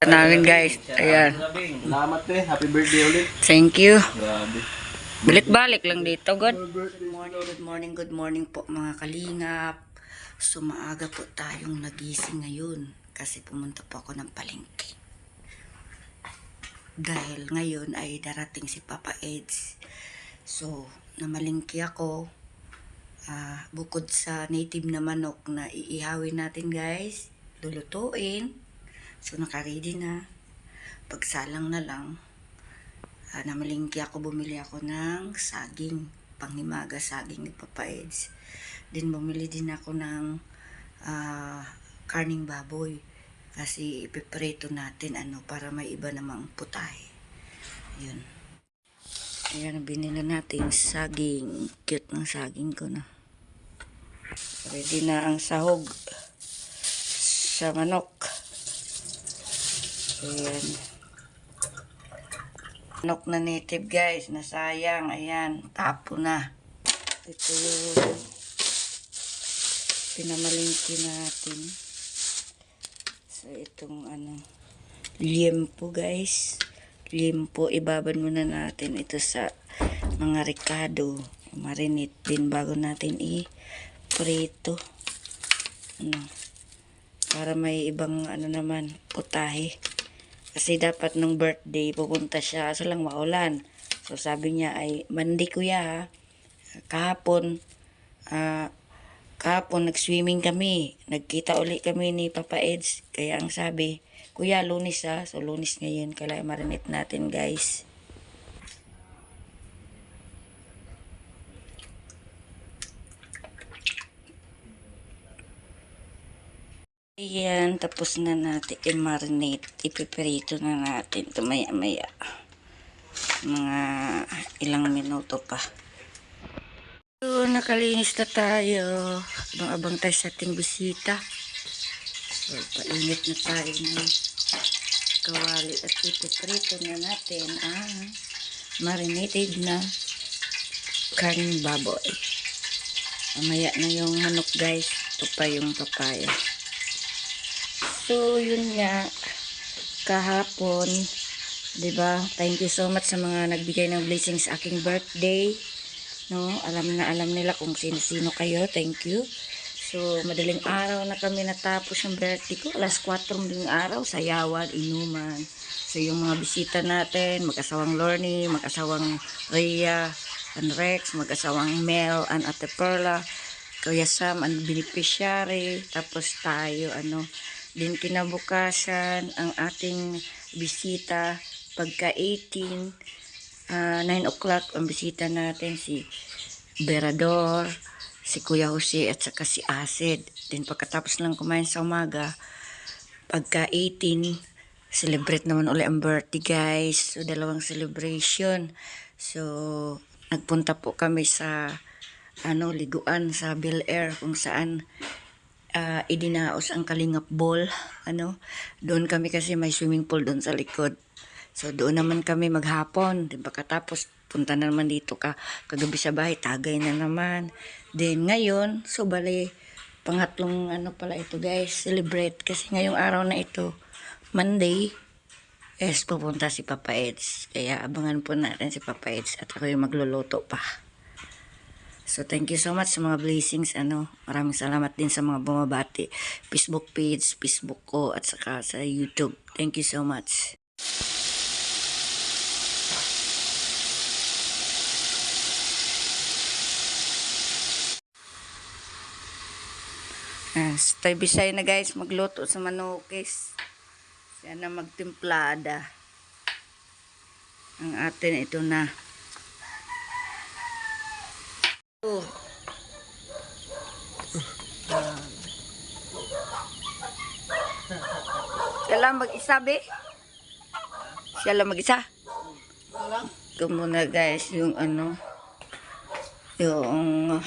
namin guys. Ayan. Salamat happy birthday ulit. Thank you. Grabe. Balik-balik lang dito. Good morning po mga kalingap. So maaga po tayong nagising ngayon kasi pumunta po ako ng palengke. Dahil ngayon ay darating si Papa Eds. So namalingki ako. Bukod sa native na manok na iihawin natin guys, lulutuin. So naka-ready na. Pagsalang na lang. Namalingki ako, bumili ako ng saging, panghimaga saging ni Papa Eds. Then bumili din ako ng karning baboy kasi ipiprito natin para may iba namang putahe. Yun. Ayan, binili natin saging. Cute ng saging ko na. Ready na ang sahog sa manok. Ayan. Manok na native guys, nasayang. Ayan, tapo na. Ito yung pinamalingki natin. So itong liempo guys. Liempo, ibaban muna natin ito sa mga ricado. Marinate din bago natin i-prito. Para may ibang naman putahe. Kasi dapat nung birthday, pupunta siya. Kaso lang maulan. So sabi niya ay, Monday kuya ha. Kahapon nag-swimming kami. Nagkita uli kami ni Papa Eds. Kaya ang sabi, kuya Lunes ha. So Lunes ngayon. Kaya marinate natin guys. Ayan, tapos na natin i-marinate. Ipiprito na natin ito maya-maya. Mga ilang minuto pa. So, nakalinis na tayo. Abang-abang tayo sa ating bisita. So, painit na tayo ng kawali at ipiprito na natin ang marinated na karning baboy. Mamaya na yung manok guys. Ito pa yung papaya. So, yun nga, kahapon, diba? Thank you so much sa mga nagbigay ng blessings sa aking birthday. No? Alam nila kung sino-sino kayo. Thank you. So, madaling araw na kami natapos yung birthday ko. Alas 4 madaling araw, sayawan, inuman. So, yung mga bisita natin, mag-asawang Lorne, mag-asawang Rhea, and Rex, mag-asawang Mel, and Ate Perla, Kuya Sam, and beneficiary. Tapos tayo, din kinabukasan ang ating bisita pagka 9 o'clock ang bisita natin si Berador, si Kuya Jose at saka si Acid. Din pagkatapos lang kumain sa umaga, pagka 18 celebrate naman ulit ang birthday guys. So dalawang celebration. So nagpunta po kami sa liguan sa Bel Air kung saan idinaos ang Kalingap Ball. Doon kami kasi may swimming pool doon sa likod. So doon naman kami maghapon. Di ba katapos punta na naman dito kagabi sa bahay, tagay na naman. Then ngayon, so bali pangatlong pala ito guys, celebrate kasi ngayong araw na ito, Monday, pupunta si Papa Eds. Kaya abangan po natin si Papa Eds at ako yung magluluto pa. So, thank you so much sa mga blessings. Maraming salamat din sa mga bumabati. Facebook page, Facebook ko, at saka sa YouTube. Thank you so much. Stay beside na guys, magluto sa manokis. Siya na magtimplada. Ang atin ito na. Siya lang mag-isa, be? Siya lang mag-isa? Ito muna guys, yung yung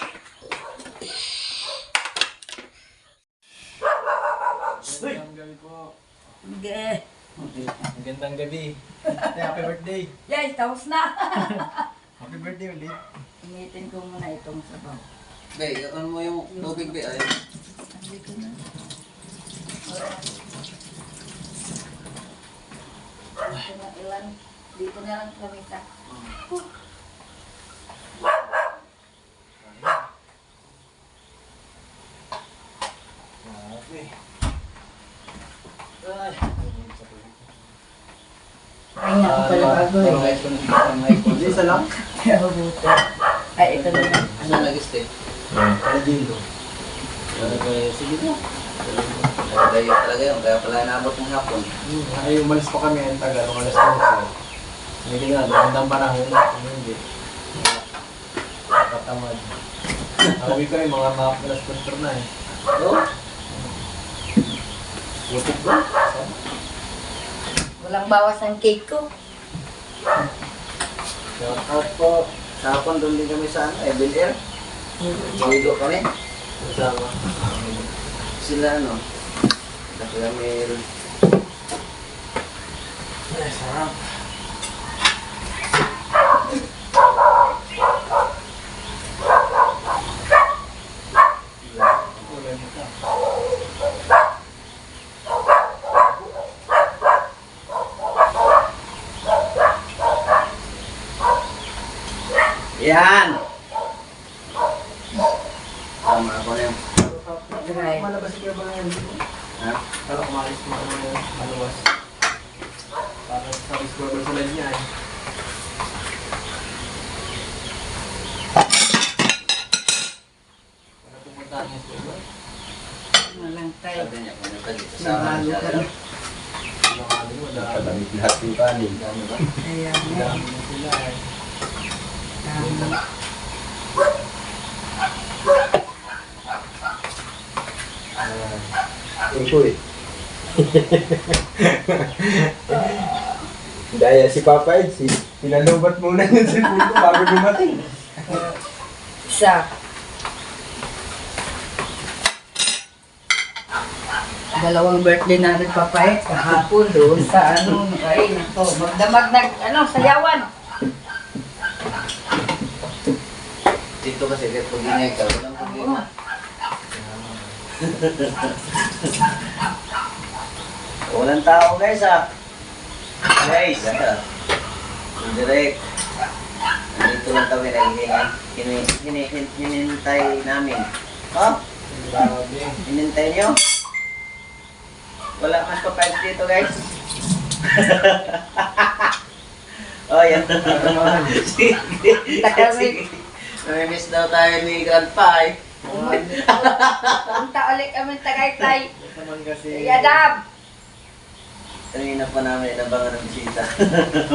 Magandang gabi po. Okay. Magandang gabi. Happy birthday. Yes, tapos na. Happy birthday ulit. Initin ko muna itong sabaw. Be, mo yung tubig, be? Ay. Andito na. Ito na ilan. Dito na lang kami sa... Ay nga, ako pala bago eh. Isa lang? Kaya buto. Ay, ito na lang. Ano nag-stay? Kalagilo. Sige na. Dayo talaga yun, kaya pala naabot ng hapon. Ay, umalis pa kami ang tagal, umalis pa kami. Hindi nga, magandang panahon. Hindi. Nakatamad. Awi ko yung mga alas 4 na eh. Oo? Lupit ba? Walang bawas ang cake ko. Shout out po. Kahapon doon din kami sa Bel Air. Maligo kami. Kasama. Sila ano? Kaya meron. Ay, sarap. Yan! Tama ako na yun. Dry. Malabas ka ba yan? Ha? Para kumalis mo maluwas. Para sa discover sa line niya eh. Para pupunta niya sa iba. Walang tayo. Sabi niya, kung nagkagita sa Nahalo ka na. Nakali mo, dami. Kadamit lahat yung kanin. Dami ba? Ayan. Dami na sila eh. Tama. Ito eh. Daya si Papa Ed, pinalubat muna yung cellphone ko bago dumating. Isa. Dalawang birthday na rin papayat kahapon doon sa ano, ay nako, magdamag sayawan. Dito kasi kahit pag-ingay ka, walang problema. Walang tao guys ah. Guys, direct. Nandito lang kami hinintay namin. Oh? Hinintay nyo? Wala mas pa-5 dito guys. Oh yan. Sige. Sige. Namimiss daw tayo ni Grandpa eh. Punta ulit kami Tagaytay. Naman kasi. Yadab. Kanina pa namin inabangan ng bisita.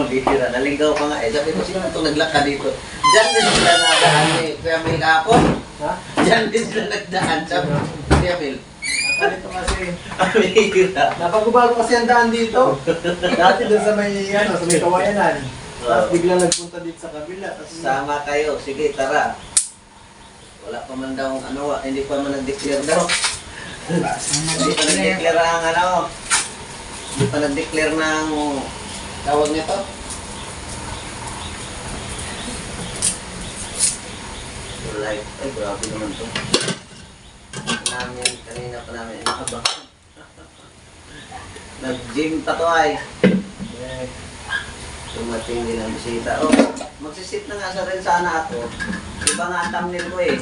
Bihira. Naligaw pa nga eh. Sabi ko, sino itong naglaka dito? Diyan din sila nadaan eh. Kuya Mil ako. Ha? Diyan din sila nagdaan. Sabi ko, Kuya Mil. Dito kasi, Bihira. napagubago kasi ang daan dito. Dati doon sa may, sa may kawayanan. Tapos biglang nagpunta dito sa kabila. Tapos Sama kayo. Sige, tara. Wala pa man daw, hindi pa man nag-declare daw. Hindi pa nag-declare ang hindi pa nag-declare ng tawag nito. Life. Ay, grabe naman to. Kanina pa namin inaabangan. Nag-gym pa to ay. Tumating din ang bisita. Oh, magsisit na nga sa rin sana ako. Iba nga ang thumbnail ko eh.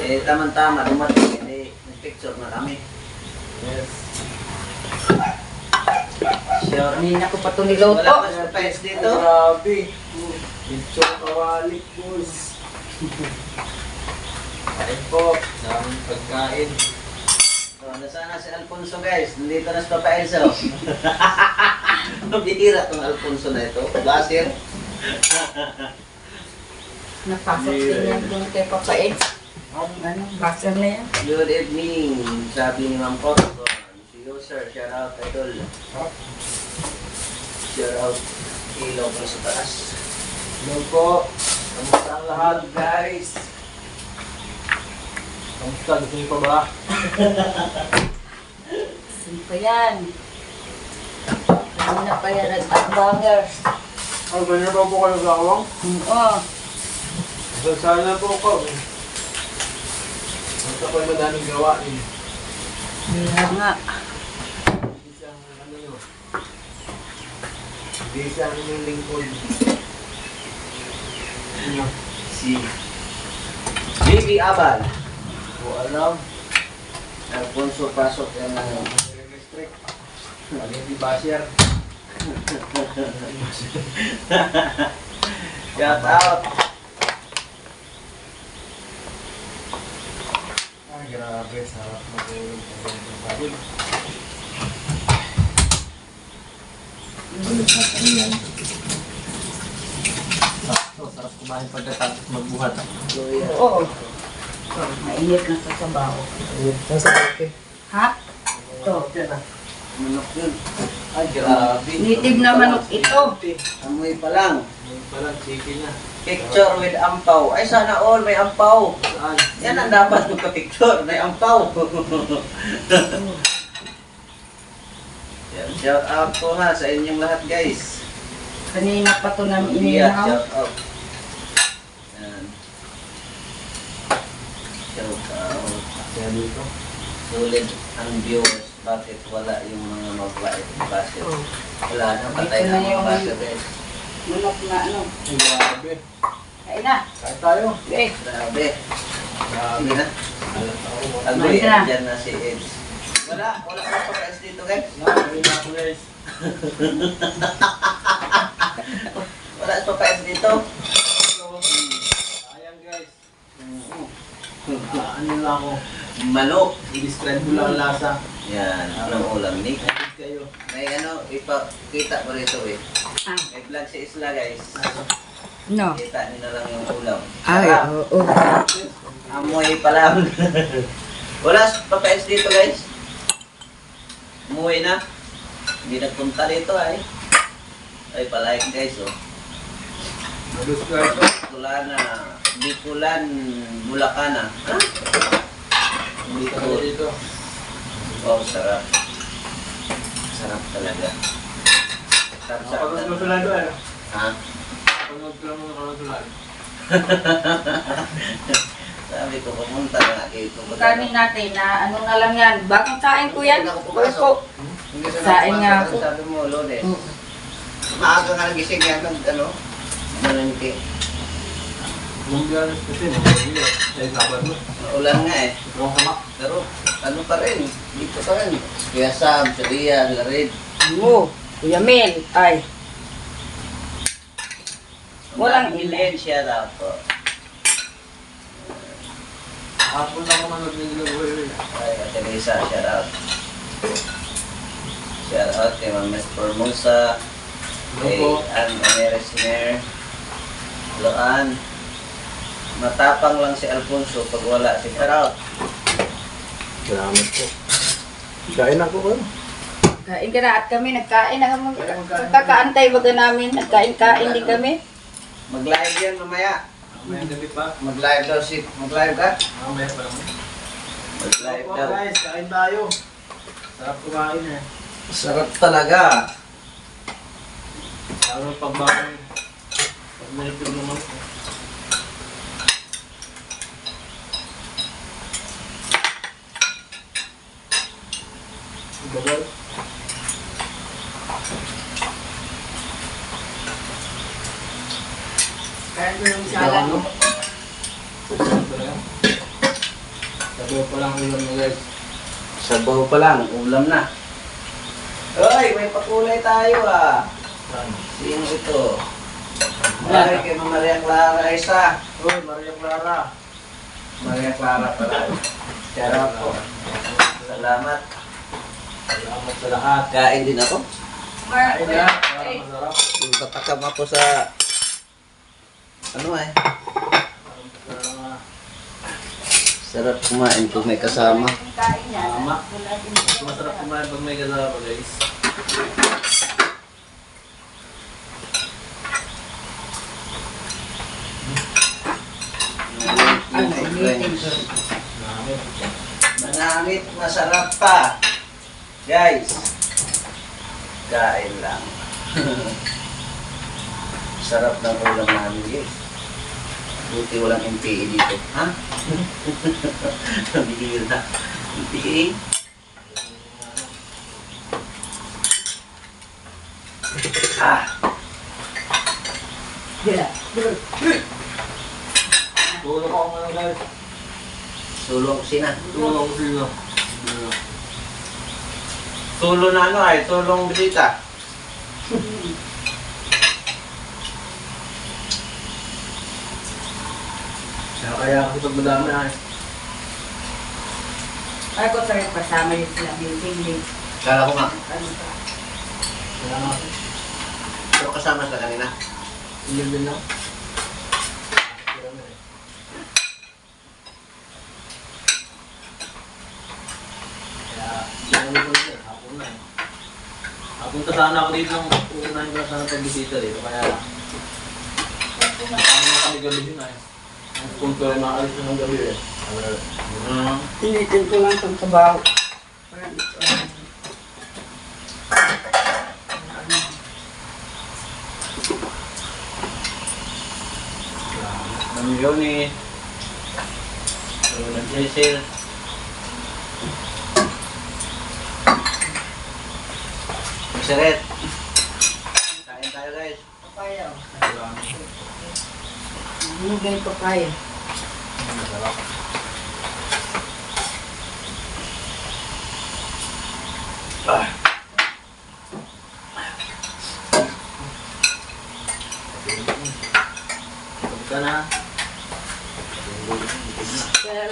Eh, tama-tama, dumating. Eh, nag-picture na kami. yes. Sure. Kanina ko pa ito niluto. Wala pa surprise dito. Ay, grabe. Dito kawalik, boss. Kain po. Daming pagkain. So, nasana si Alfonso guys. Nandito na si Papa Enzo. Mabihira tong Alfonso na ito. Basir. Napasok din yan doon kay Papa Ed. Basa na yan. Good evening. Sabi ni Ma'am Cotton. See you sir. Shout out idol. Shout out. Ilaw ko sa taas. Hello po. Kamusta ang lahat, guys? Kamusta? Gusto niyo pa ba? Saan pa yan? Kanina pa yan nag-bangers. Ay, ganyan ba po kayo gawang? Oo. Sana po ako. Basta po yung madaming gawain. Kaya nga. Isang ano nyo. Hindi siya yung lingkod. Ano? Si Baby Abal. O alam. Alfonso pasok yan na Restrict. Pag hindi basher. shout out. Ay, grabe. Sarap mag-ulam sa ganitong pagod. Sarap kumain pagkatapos magbuhat. Oo. Mainit na sa sabaw. Nasa okay. Ha? Ito. Yan na. Manok yun. Ay, grabe. Native na manok ito. Amoy pa lang. Ngayon pa lang, chicken na. Picture with ampaw. Ay, sana all may ampaw. Saan? Yan ang dapat ng picture. May ampaw. Yan, shout out po ha sa inyong lahat guys. Kanina pa ito namin Iya, inihaw. shout out. Yan. Shout out. Kaya dito. Sulit ang viewers. Bakit wala yung mga mabait basket? Wala na, patay Dito na na mga yung- basket guys. Manok na ano. Ay, grabe. Kain na. Kain tayo. Eh, Grabe. Grabe. Sige na. Alam ako. Agoy, Nice na. andyan na si Eds. Wala ka pa guys dito guys. Grabe na ako guys. Wala ka pa dito. Ayan guys. Ano lang ako. Manok. I-describe ko lang ang lasa. Yan, anong ulam ni? Kapit kayo. May ano, ipakita ko rito eh. ah. May vlog si Isla guys. No. Kita niyo na lang yung ulam. Ay, Sarap. oo. Amoy pa lang. Wala papayas dito guys. Umuwi na. Hindi nagpunta dito ay. Ay palike guys oh. Mag-describe ko. Bicolana. Bicolan, Bulacana. Ha? Dito ko dito. Wow, sarap. Sarap talaga. Sarap Kapag sarap. susunod doon. Ha? Panood ko lang muna susunod. Sabi ko, pumunta na dito. Kanin natin na ano na lang yan. Bagong kain ko yan. Pulpo. Hindi ka Saing nga napapasok, ako. Sabi mo, Lodes. Mm. Maaga nga nagising yan ng ano. Malangki. Lumbia kasi mga dahil sabat mo. Ulan nga eh. Ikaw sama. Pero ano pa rin. Dito pa rin. Kuya Sam, Saria, Larid. Oo. Kuya Mel. Ay. Walang Million siya daw po. Hapon lang ako nag-nilagay. Ay, Ate Lisa, shout out. Shout out kay Ma'am Miss Formosa. Kay Hello po. Ann Amerisner. Loan. Matapang lang si Alfonso pag wala si Shout Salamat po. Kain ako ko. Kain ka na at kami nagkain na kami. Kakaantay baga namin. Nagkain-kain din kami. Mag-live yan mamaya. May gabi pa. Mag-live daw si... Mag-live ka? May pa lang. Mag-live Opo daw. guys, kain tayo. Sarap kumain eh. Sarap talaga. Lalo pagbangon. Pag nalipid naman. Gawal. Kain ko yung salad. Sabaw pa lang ulam mo guys. Sabaw pa lang, ulam na. Hoy, may pakulay tayo ah. Saan? Sino ito? Ay, kay Maria Clara isa. Uy, Maria Clara. Maria Clara pala. Sarap po. Salamat. Salamat sa lahat. Kain din ako. Kain na. Para masarap. Tatakam ako sa... Ano eh? Para Sarap kumain kung may kasama. Kain yan. Tama. masarap kumain pag may kasama guys. Ano, initin ko. Namin. Manamit, masarap pa. Guys, kain lang. Sarap ng ulam namin guys. Buti walang MPE dito. Ha? Bihira. MPE? Ah! Dila. Tulong ako mga guys. Sulong kusina. Tulong ko sila. Tulo na ano ay, tulong bisita. Kaya kasi pag madami ay. Ay ko sa kasama yung sila building. Kala ko nga. Ano pa? Kaya nga. Pero kasama sa kanina. Ilan din lang. Kaya, ginawin ko na hapon na eh. Napunta sana ako dito ng uunahin ko na sana pagbisita dito. Kaya, ano na kami gabi yun ay. Ang punto ay maalis na ng gabi eh. Tinitin ko lang itong trabaho. Ng Yoni. Ng Cecil. Maseret. Kain tayo guys. Papaya. Bumigay papaya. Masarap. Ka na. Kaya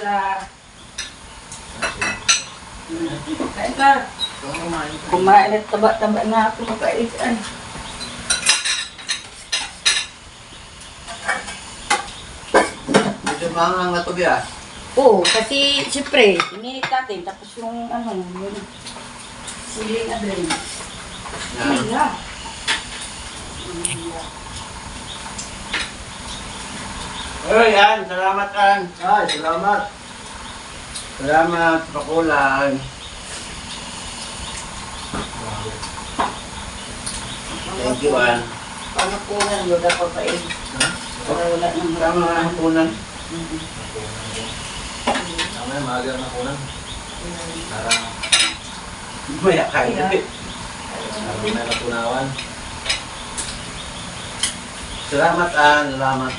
kain ka. Kumain at taba-taba na ako makaisan. Medyo maangang na to biya. Oo, kasi siyempre, ininit natin. Tapos yung yung siling na blend. Yan. Ay, yan. Salamat, An. Ay, salamat. Salamat, pakulan. Thank you, An. Paano po nga, wala pa pa eh. Para wala nang Tama nga ang punan. Mamaya maaga na kunan. Para Maya kain. may natunawan. Salamat, An. Salamat.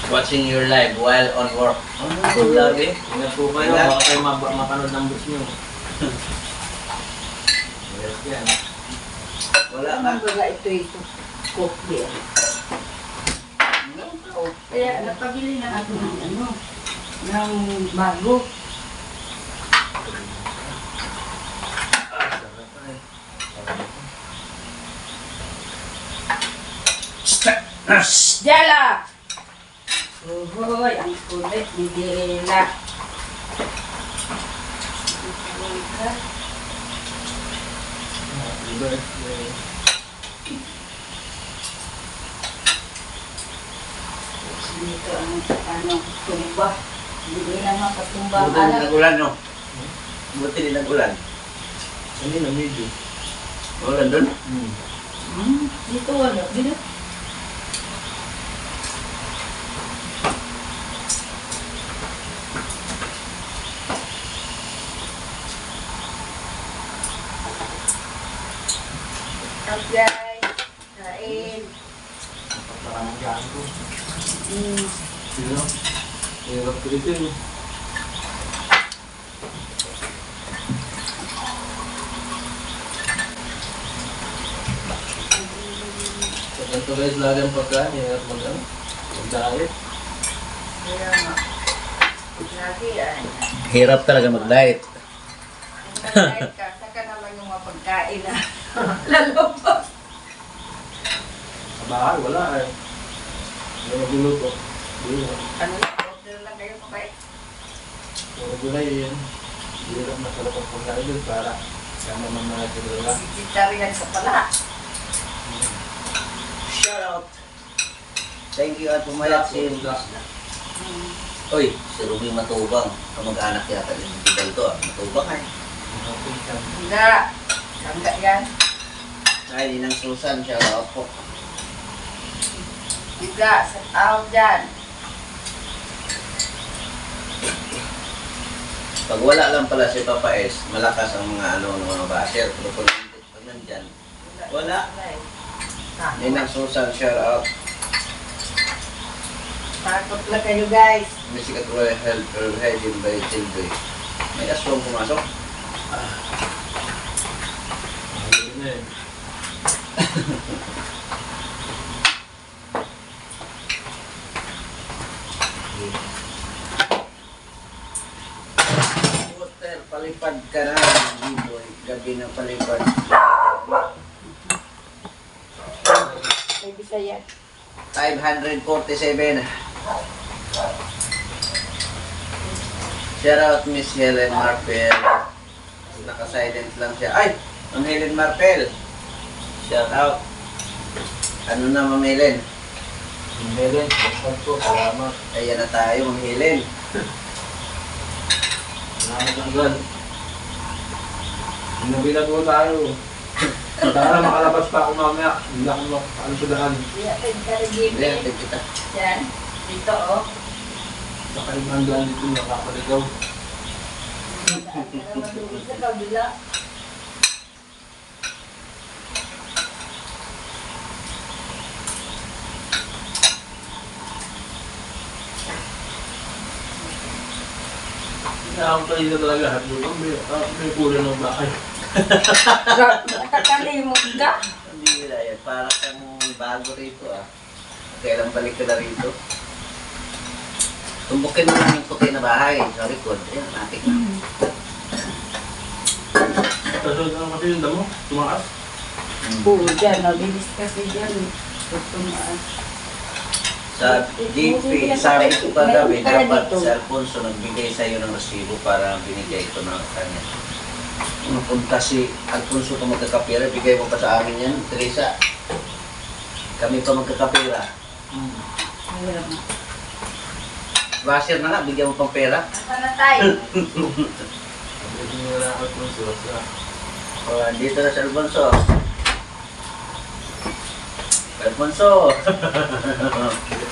Watching your live while on work. Oh, lagi. Ingat po kayo, baka kayo mapanood ng bus nyo. Yes, yan. Wala ka. Ano ba ito ito? Coke beer. Kaya napabili na ako ng ng bago. Jala! Uhoy, ang kulit ni Dela. Happy birthday. Dito ang tumba. Hindi na makatumba. Buti din nag-ulan, no? Buti din nag-ulan. Hindi na medyo. Ulan doon? Dito wala. Dito. Okay, kain. Para magyan ko. Mm. Sino? Hirap ko dito yun. Ito guys, lagi ang pagkain. Hirap mag-diet. Kaya nga. Lagi ay. Hirap talaga mag-diet. Pagkain ka, saka naman yung mga pagkain na lalabas. Sa bahay, wala eh. Hindi magluluto. Ano na, order lang kayo kapay. Puro gulay yun. Hirap na sa lapag pagkain doon para kama man mga talaga. Vegetarian ka pala. Shout out. Thank you at pumayat si Oy, si Ruby Matubang. Kamag-anak yata ni Bidal to. Matubang ay. Enggak. Enggak yan. Ay, Ninang Susan. Shout out po. Biga, sa tao dyan. Pag wala lang pala si Papa S, malakas ang mga ano ng mga basher. Pero pag nandyan, wala. Ninang Susan, shout out. Takot lang kayo guys. Misikat Royal Health or Hygiene by Tilbury. May aswang pumasok. Ayun na eh. Water, palipad ka na. Boy, gabi na palipad. May Bisaya. 547. Shout out Miss Helen Marpel. Naka-silent lang siya. Ay! Ang Helen Marpel. Shout out. Ano na, Ma'am Helen? Meron, basta po, salamat. Ayan na tayo, Ma'am Helen. Salamat agad. Nabilag mo tayo. Sana makalabas pa ako mamaya. Hindi ako makakalasudahan. Hindi, natin kita. Yan. Dito oh. Baka yung hanggang dito nakakaligaw. Sa kabila. Nakakapalay na talaga. May kulang ng bahay. Nakakalimot ka. Hindi nila yan. Parang kang bago rito ah. Kailang balik ka na rito. Tumbukin mo lang yung puti na bahay sa likod. Ayan, natik na. Tapos ano kasi yung damo? Tumakas? Oo, dyan. Mabilis kasi dyan. Tumaas. Sa GP, sabi ko kagabi, dapat si Alfonso nagbigay sa iyo ng resibo para binigay ito na kanya. Napunta si Alfonso kung magkakapira, bigay mo pa sa amin yan, Teresa. Kami pa magkakapira. Hirap na. Basher na nga, bigyan mo pang pera. Nasaan na tayo? Hindi mo na ako kung siya. Dito na si Alfonso. Alfonso!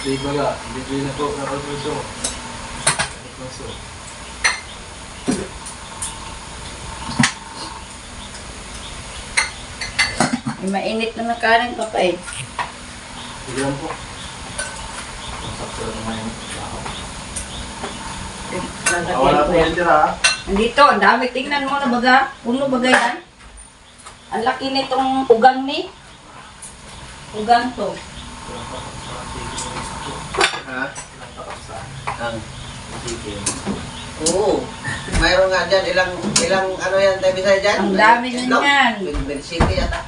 Hindi ba nga? Hindi na po nakalpuso. Alfonso. May mainit na nakarin pa pa eh. Sige lang po. Sakto na naman yung tao. Wala po yan tira ha? Nandito, ang dami. Tingnan mo na baga. Puno baga yan. Ang laki nitong ugang ni. Ugang to. Ha? Ang Oo. Mayroon nga dyan, ilang ano yan tayo bisaya dyan? Ang dami na No? yan. 20 yata.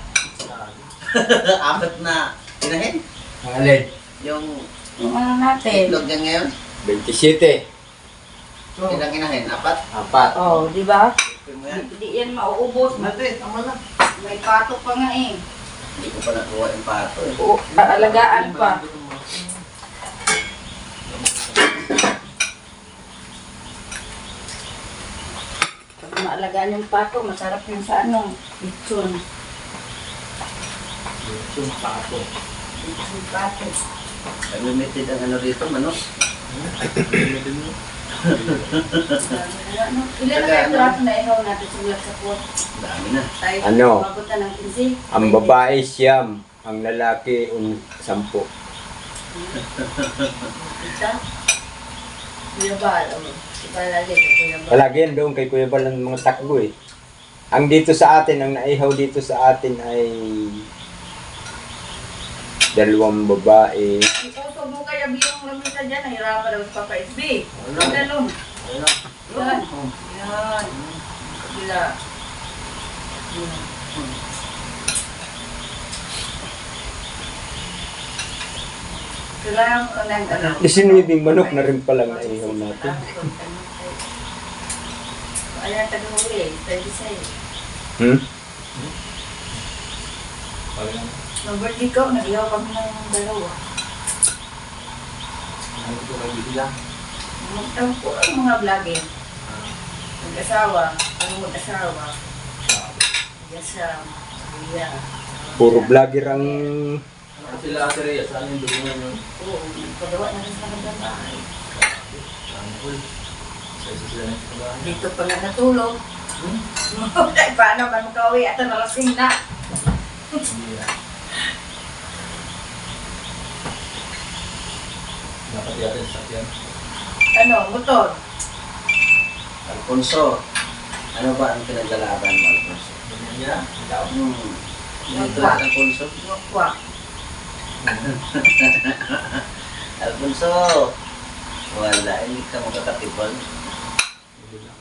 Apat na inahin. Alin? Yung Yung ano natin. itlog yan ngayon. 27. Ilang inahin? Apat? Apat. Oh, di ba? Ipin mo yan. Hindi yan mauubos. Mati, tama na. May pato pa nga eh. Hindi ko pa nakuha yung pato eh. Oo, aalagaan pa. Pag maalagaan yung pato, masarap yung sa ano, lechon. Yung pato. Lechon pato. Limited ang ano dito, manok. Limited mo. Ano, ilan na kayo trato na ikaw natin sulat sa pot? Dami na. Tayo Ano? mabutan ng 15. Ang babae siyam, ang lalaki 10. Isa? Kuya Bal, iba lagi sa Kuya Bal. Palagi yan doon kay Kuya Bal ng mga takbo eh. Ang dito sa atin, ang naihaw dito sa atin ay 2 babae. Ituto mo kaya biyong lamisa dyan, nahirapan daw sa Papa SB. Wala. Ang ganun. Ayun na. Yan. Yan. Kabila. Yan. Kailangan ko ng ano. Isinibing manok na rin palang naihaw natin. Ayan, taga-huli. Pwede sa'yo. Hmm? Ayun na. Nung birthday ko, nag-ihaw kami ng dalawa. Ano ito kayo bilang? Ang puro mga vlogger. Mag-asawa. Ang mag-asawa. Mag-asawa. Yeah. Puro vlogger ang Ano sila Ate Rhea? Saan yung dulungan yun? Oo, nagpagawa na rin sa kanilang bahay. Ang cool. Sa isa sila ng pagkahan. Dito pa nga natulog. Ay, paano ba makauwi at nalasing na? Hindi yan. Dapat yatin sa sakyan. Ano, motor? Alfonso, ano ba ang pinaglalaban mo, Alfonso? Ganyan niya. Ikaw. Dito na, Alfonso. Wak. Alfonso! Wala, hindi ka makakatipon. Hindi lang.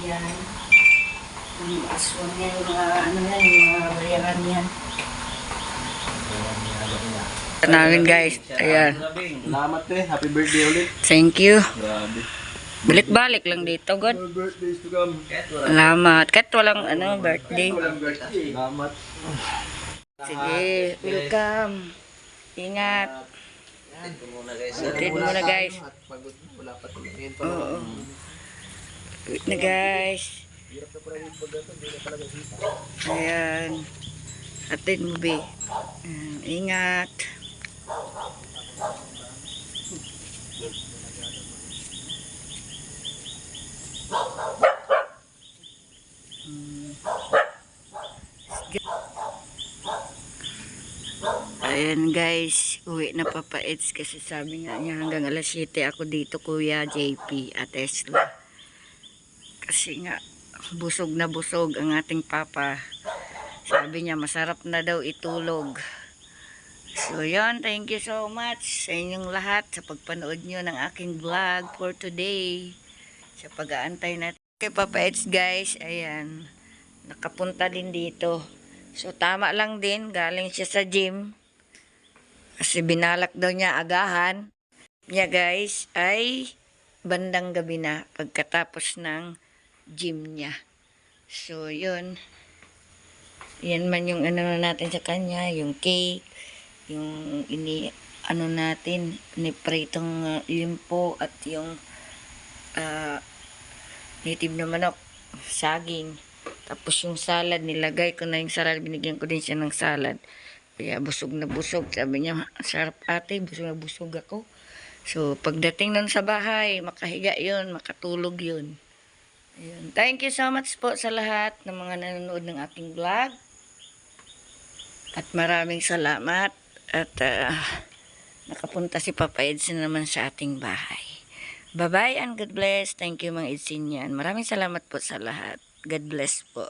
Yan. Ang aswang yan, yung mga ano yan, yung mga bayaran yan. Ganyan niya. Ganyan niya. Namin guys, ayan. Salamat Happy birthday ulit. Thank you. Grabe. Balik-balik lang dito, God. Birthdays to come. Salamat. Kahit walang ano, birthday. Salamat. Sige, welcome. Ingat. Ito muna guys. Wait muna guys. Pagod. Wala pa tingin pa. Oo. Wait na guys. Hirap na pala yung pagdato. Hindi na talaga kita. Ayan. Atid mo, be. Ayan, ingat. Ayan guys, uwi na Papa Eds kasi sabi nga niya hanggang alas 7 ako dito, Kuya JP at Tesla. Kasi nga busog na busog ang ating papa. Sabi niya masarap na daw itulog. So yun, thank you so much sa inyong lahat sa pagpanood nyo ng aking vlog for today. Sa pag-aantay natin kay Papa Eds guys, ayan, nakapunta din dito. So tama lang din, galing siya sa gym. Kasi binalak daw niya agahan niya guys ay bandang gabi na pagkatapos ng gym niya. So yun, yan man yung ano natin sa kanya, yung cake, yung ano natin, nipritong limpo at yung native na manok, saging. Tapos yung salad, nilagay ko na yung salad, binigyan ko din siya ng salad. Kaya busog na busog. Sabi niya, sarap ate, busog na busog ako. So, pagdating nun sa bahay, makahiga yun, makatulog yun. Ayun. Thank you so much po sa lahat ng mga nanonood ng aking vlog. At maraming salamat. At nakapunta si Papa Edson naman sa ating bahay. Bye-bye and God bless. Thank you mga Edsinian. Maraming salamat po sa lahat. God bless po.